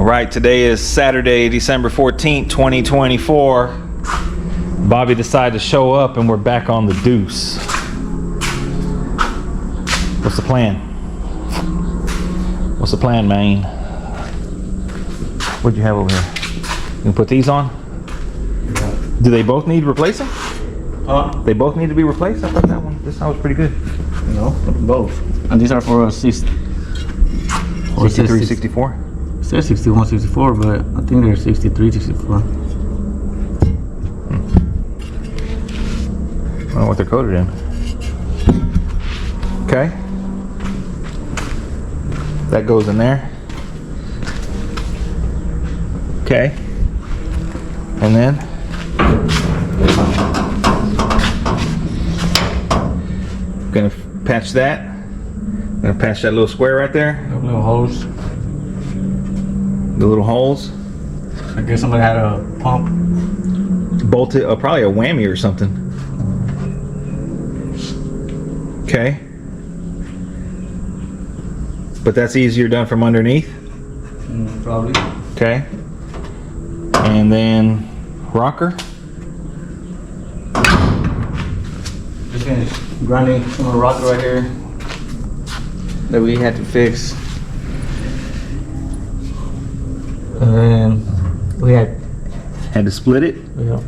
All right, today is Saturday, December 14th, 2024. Bobby decided to show up and we're back on the deuce. What's the plan? What's the plan, man? What'd you have over here? You can put these on? Yeah. Do they both need replacing? Huh? They both need to be replaced? I thought this one was pretty good. No, both. And these are for 63, 64? It says 61, 64, but I think they're 63, 64. I don't know what they're coated in. Okay. That goes in there. Okay. And then gonna patch that. Gonna patch that little square right there. Little holes. The little holes. I guess somebody had a pump. Bolted, probably a whammy or something. Okay. But that's easier done from underneath. Probably. Okay. And then rocker. Just gonna grinding some of the rocker right here that we had to fix. And then we had to split it. Yeah.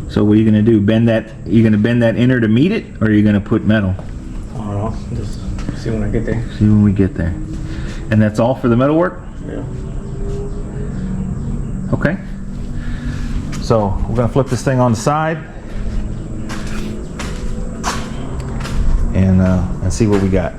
So what are you gonna do? Bend that? You gonna bend that inner to meet it, or are you gonna put metal? I don't know. Just see when I get there. See when we get there. And that's all for the metal work? Yeah. Okay. So we're gonna flip this thing on the side and see what we got.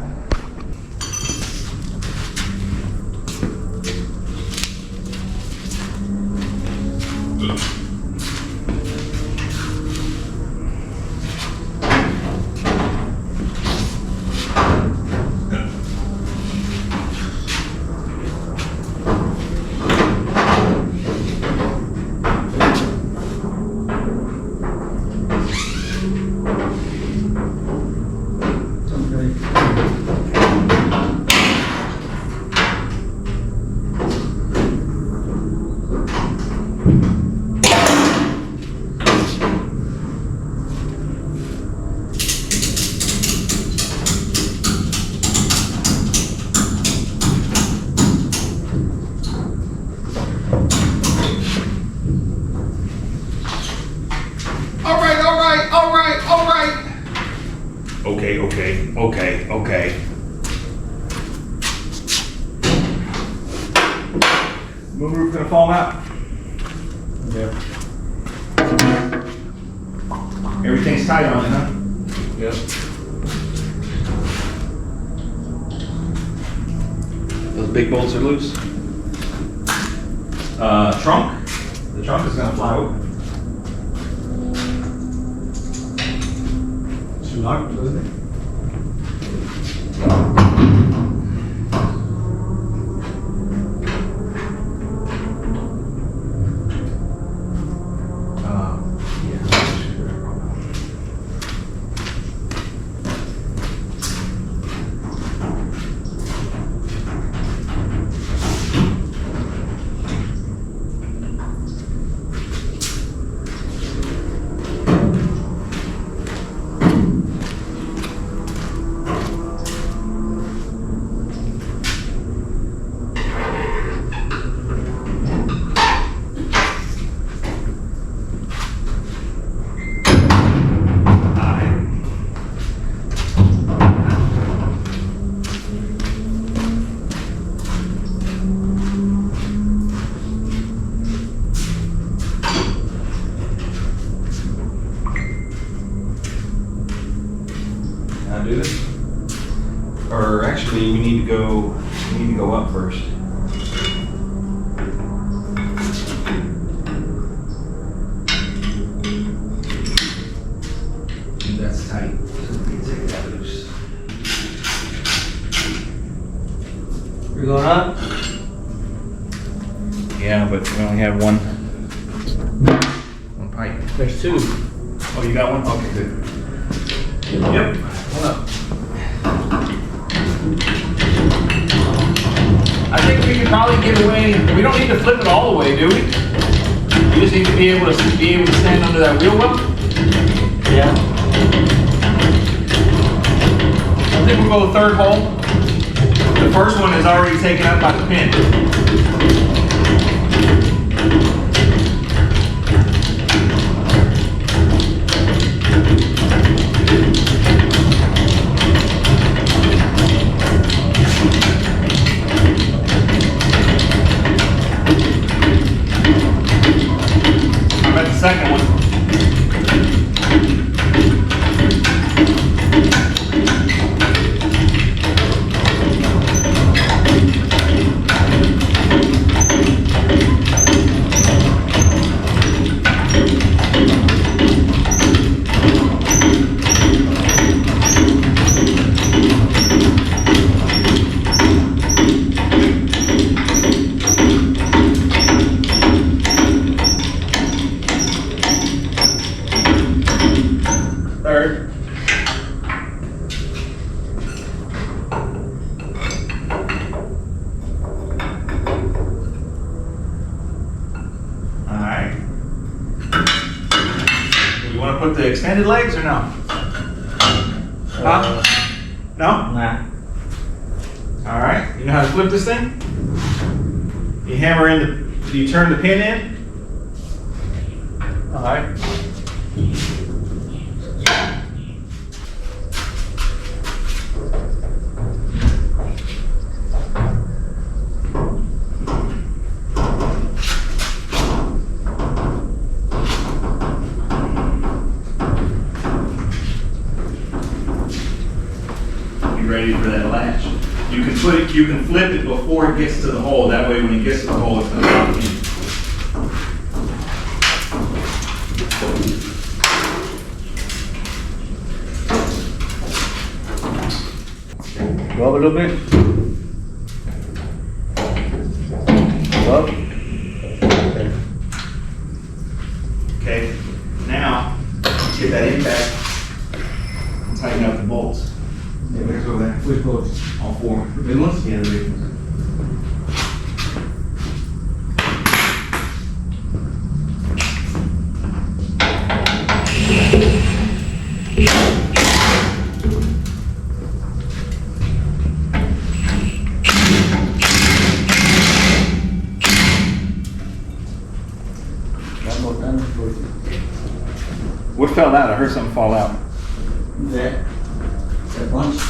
Okay. Moon roof gonna fall out? Yeah. Everything's tight on it, huh? Yep. Those big bolts are loose. Trunk. The trunk is gonna fly open. It's locked, isn't it? Do this? Or actually, we need to go up first. That's tight. So we can take that loose. You're going up? Yeah, but we only have one pipe. There's two. Oh, you got one? Okay, good. Yep. Hold up. I think we could probably get away we don't need to flip it all the way, do we? You just need to be able to stand under that wheel well. Yeah. I think we'll go the third hole. The first one is already taken up by the pin. How about the second one? Third. Alright. You want to put the extended legs or no? Huh? No? Nah. Alright. You know how to flip this thing? You hammer in you turn the pin in? Alright. Ready for that latch. You can flip it before it gets to the hole. That way when it gets to the hole, it's going to lock in. Go up a little bit. Go up. Okay. Now, get that impact and tighten up the bolts. Yeah, let's go there. Which bolts? All four. The big ones? Yeah, the big ones. What fell out? I heard something fall out. That bunch.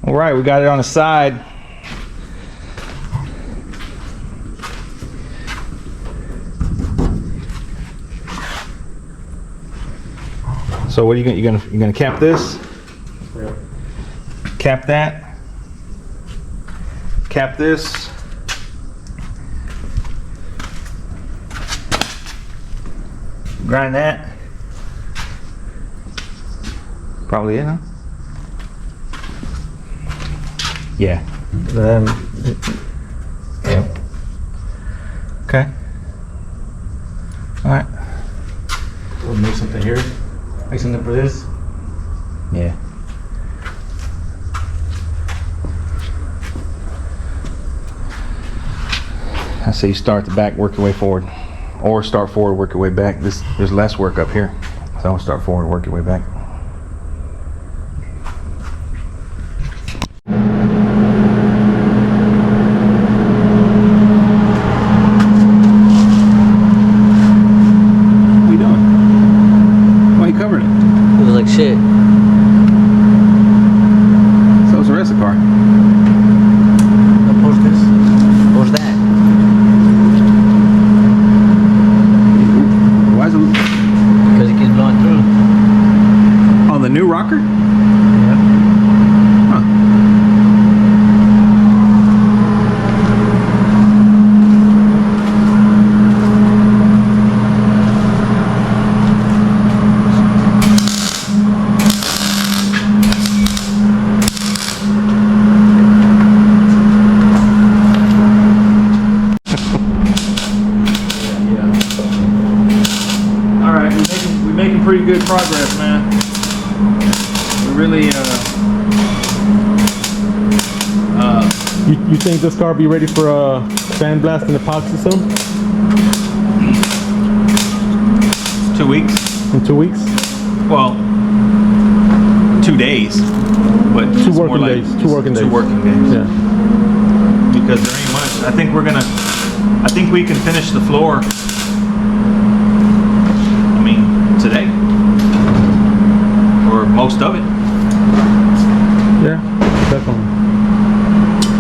All right, we got it on the side. So what are you gonna cap this? Yeah. Cap that. Cap this. Grind that. Probably it, huh? Yeah. Yeah. Okay. All right. We'll make something here. Make something for this. Yeah. I say you start the back, work your way forward, or start forward, work your way back. There's less work up here, so I'll start forward, work your way back. What are you doing? Why are you covering it? It was like shit. So is the rest of the car. Post this. Post that. Why is it? Because it keeps blowing through. good progress, man. We really, You think this car will be ready for sandblast and epoxy soon? 2 weeks. In 2 weeks? Well, 2 days, but it's Two more working like days. 2 working days. 2 working days. Yeah. Because there ain't much. I think we can finish the floor. I mean, today, or most of it. Yeah, definitely.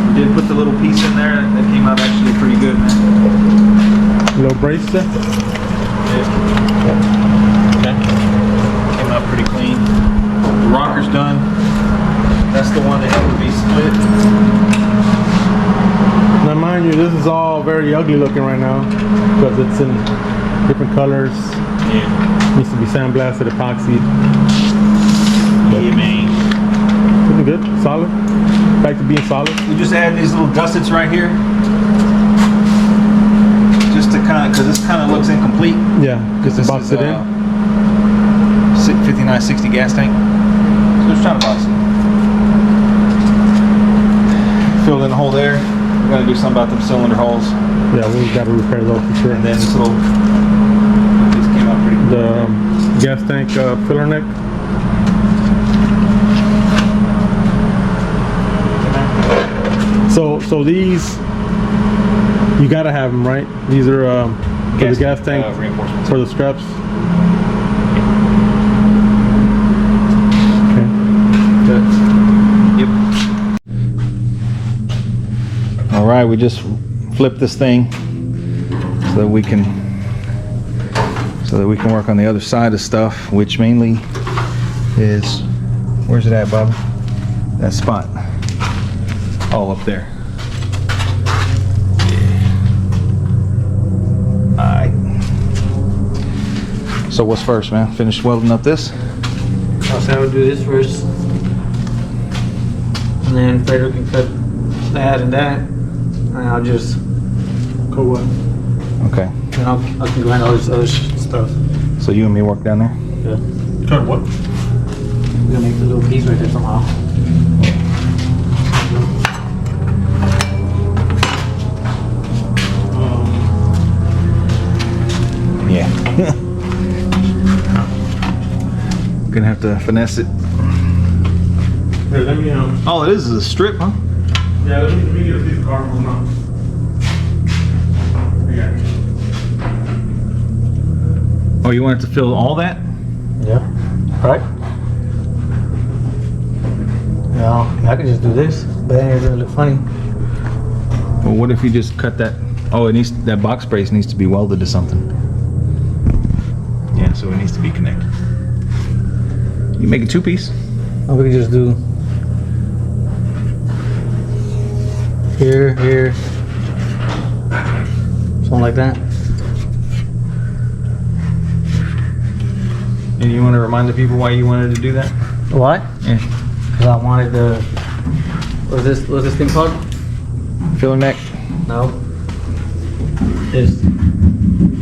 We did put the little piece in there. That came out actually pretty good, man. Little brace there? Okay. Came out pretty clean. The rocker's done. That's the one that had to be split. Now mind you, this is all very ugly looking right now because it's in different colors. Yeah. Needs to be sandblasted, epoxied. Yeah, man. Looking good, solid. Back to being solid. We just add these little gussets right here. Just to kind of, because this kind of looks incomplete. Yeah, just to box it in. 5960 gas tank. So just trying to box it. Filled in the hole there. We gotta do something about them cylinder holes. Yeah, we got to repair those for sure. And then this little, this came out pretty good. The gas tank filler neck. So these, you gotta have them, right? These are for the gas tank reinforcements. for the straps. Okay. Yep. All right, we just flipped this thing so that we can work on the other side of stuff, which mainly is, where's it at, Bob? That spot. All up there. Alright. So what's first, man? Finish welding up this? I'll say I would do this first. And then Frederick can cut that and that. And I'll just go what? Okay. Then I can grind all this other stuff. So you and me work down there? Yeah. Cut what? We're gonna make the little piece right there somehow. Yeah. Gonna have to finesse it. Here, let me All it is a strip, huh? yeah, let me get a piece of cardboard now. I got it. Oh, you want it to fill all that? Yeah. Right? Yeah, I can just do this, but then it's gonna look funny. Well, what if you just cut that? Oh, it needs, that box brace needs to be welded to something. Yeah, so it needs to be connected. You make a 2-piece. Or we can just do here, here, something like that. And you want to remind the people why you wanted to do that? What? Yeah. Because I wanted the, what's this thing called? Filler neck, No. This.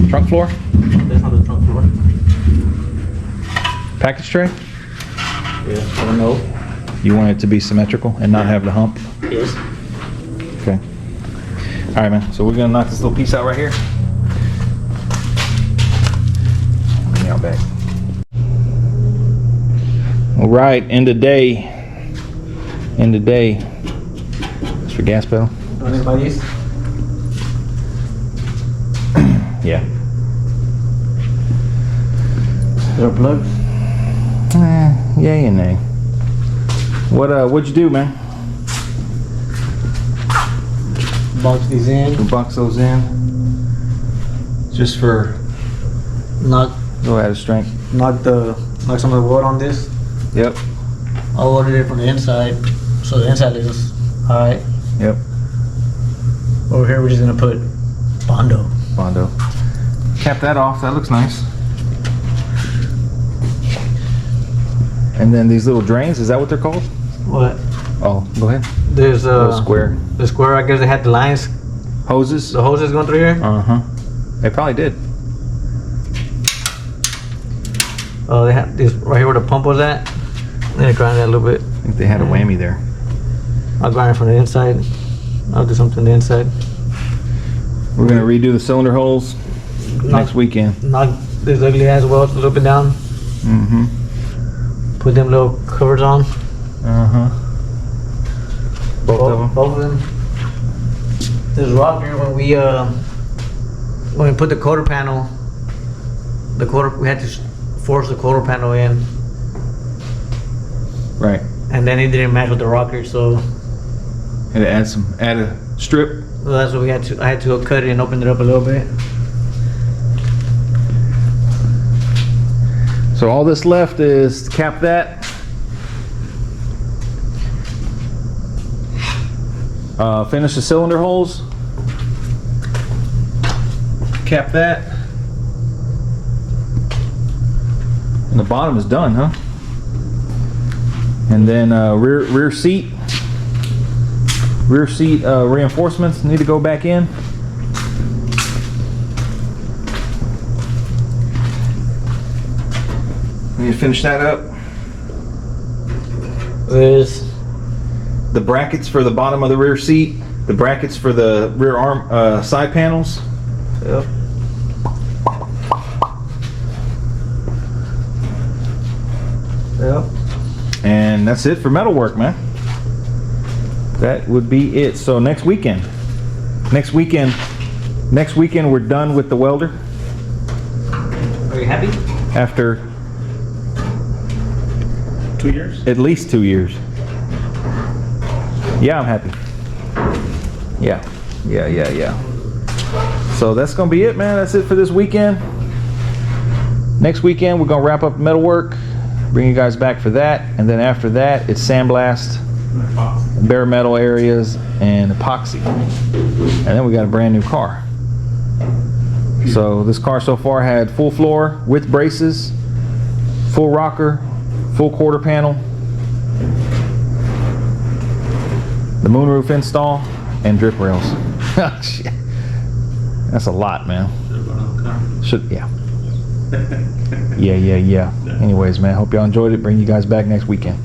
trunk floor, That's not the trunk floor. package tray. Yeah. I don't know. You want it to be symmetrical and not have the hump. Yes. Okay. All right, man. So we're gonna knock this little piece out right here. Bring it out back. All right. End of day. End of day. That's for gas pedal. Want to buy these? Yeah. They're plugged. Yay and nay. What'd you do, man? Box these in. We box those in. Just for Knock go ahead of strength. some of the wood on this. Yep. I ordered it from the inside, so the inside is alright. Yep. Over here, we're just gonna put Bondo. Bondo. Cap that off. That looks nice. And then these little drains, is that what they're called? What? Oh, go ahead. There's Little square. the square. I guess they had the lines, Hoses? the hoses going through here. Uh-huh. They probably did. They have this right here where the pump was at. Then grind that a little bit. I think they had a whammy there. I'll grind it from the inside. I'll do something on the inside. We're gonna redo the cylinder holes next weekend. Knock this ugly ass weld a little bit down. Mm-hmm. Put them little covers on. Uh-huh. Both of them? Both of them. This rocker, when we put the quarter panel, we had to force the quarter panel in, Right. and then it didn't match with the rocker, so Had to add a strip. that's what I had to cut it and open it up a little bit. So all that's left is to cap that. Finish the cylinder holes. Cap that. And the bottom is done, huh? And then rear seat reinforcements need to go back in. We need to finish that up. There's The brackets for the bottom of the rear seat, the brackets for the rear arm side panels. yep. Yep. And that's it for metalwork, man. That would be it. So next weekend we're done with the welder Are you happy? after 2 years? at least 2 years. Yeah, I'm happy. Yeah. So that's gonna be it, man. That's it for this weekend. Next weekend we're gonna wrap up metalwork, bring you guys back for that, and then after that it's sandblast, bare metal areas, and epoxy. And then we got a brand new car. So this car so far had full floor with braces, full rocker, full quarter panel, the moonroof install, and drip rails. Shit. That's a lot, man. Yeah. Yeah. Anyways, man, hope y'all enjoyed it. Bring you guys back next weekend.